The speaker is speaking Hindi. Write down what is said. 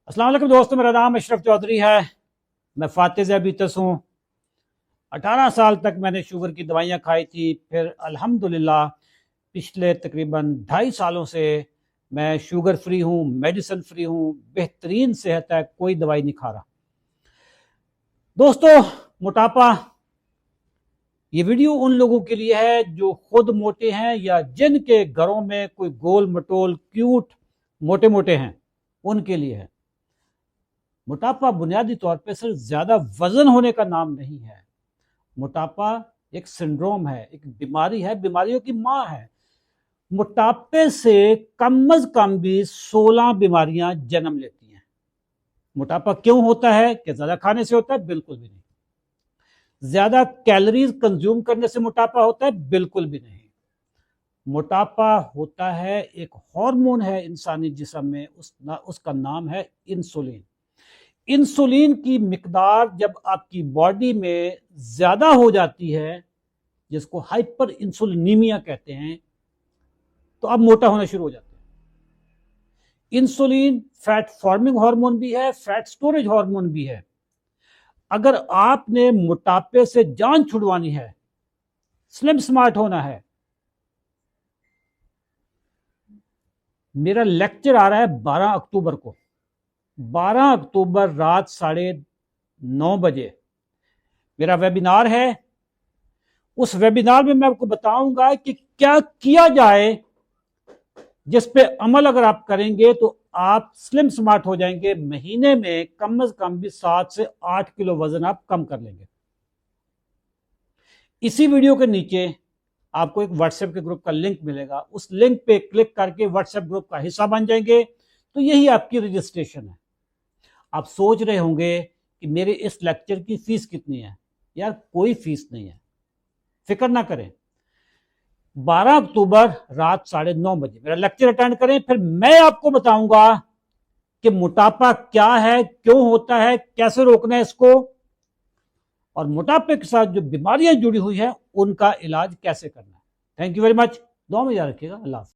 अस्सलाम वालेकुम दोस्तों, मेरा नाम अशरफ चौधरी है। मैं फातिज़ अबीतस हूँ। 18 साल तक मैंने शुगर की दवाइयाँ खाई थी। फिर अल्हम्दुलिल्लाह पिछले तकरीबन 2.5 सालों से मैं शुगर फ्री हूँ, मेडिसिन फ्री हूँ, बेहतरीन सेहत है, कोई दवाई नहीं खा रहा। दोस्तों, मोटापा ये वीडियो उन लोगों के लिए है जो खुद मोटे हैं या जिनके घरों में कोई गोल मटोल क्यूट मोटे मोटे हैं, उनके लिए है। मोटापा बुनियादी तौर पे सिर्फ ज्यादा वजन होने का नाम नहीं है। मोटापा एक सिंड्रोम है, एक बीमारी है, बीमारियों की माँ है। मोटापे से कम अज कम भी 16 बीमारियां जन्म लेती हैं। मोटापा क्यों होता है? कि ज्यादा खाने से होता है? बिल्कुल भी नहीं। ज्यादा कैलोरीज कंज्यूम करने से मोटापा होता है? बिल्कुल भी नहीं। मोटापा होता है एक हार्मोन है इंसानी जिस्म में, उसका नाम है इंसुलिन। इंसुलिन की मिकदार जब आपकी बॉडी में ज्यादा हो जाती है, जिसको हाइपर इंसुलिनीमिया कहते हैं, तो आप मोटा होना शुरू हो जाते हैं। इंसुलिन फैट फॉर्मिंग हार्मोन भी है, फैट स्टोरेज हार्मोन भी है। अगर आपने मोटापे से जान छुड़वानी है, स्लिम स्मार्ट होना है, मेरा लेक्चर आ रहा है 12 अक्टूबर को। 12 अक्टूबर रात 9:30 बजे मेरा वेबिनार है। उस वेबिनार में मैं आपको बताऊंगा कि क्या किया जाए, जिस पे अमल अगर आप करेंगे तो आप स्लिम स्मार्ट हो जाएंगे। महीने में कम से कम भी 7 से 8 किलो वजन आप कम कर लेंगे। इसी वीडियो के नीचे आपको एक व्हाट्सएप के ग्रुप का लिंक मिलेगा। उस लिंक पे क्लिक करके व्हाट्सएप ग्रुप का हिस्सा बन जाएंगे, तो यही आपकी रजिस्ट्रेशन है। आप सोच रहे होंगे कि मेरे इस लेक्चर की फीस कितनी है। यार, कोई फीस नहीं है, फिक्र ना करें। 12 अक्टूबर रात 9:30 बजे मेरा लेक्चर अटेंड करें, फिर मैं आपको बताऊंगा कि मोटापा क्या है, क्यों होता है, कैसे रोकना है इसको, और मोटापे के साथ जो बीमारियां जुड़ी हुई हैं उनका इलाज कैसे करना है। Thank you very much. दुआ में याद रखिएगा। अल्लाह हाफ़िज़।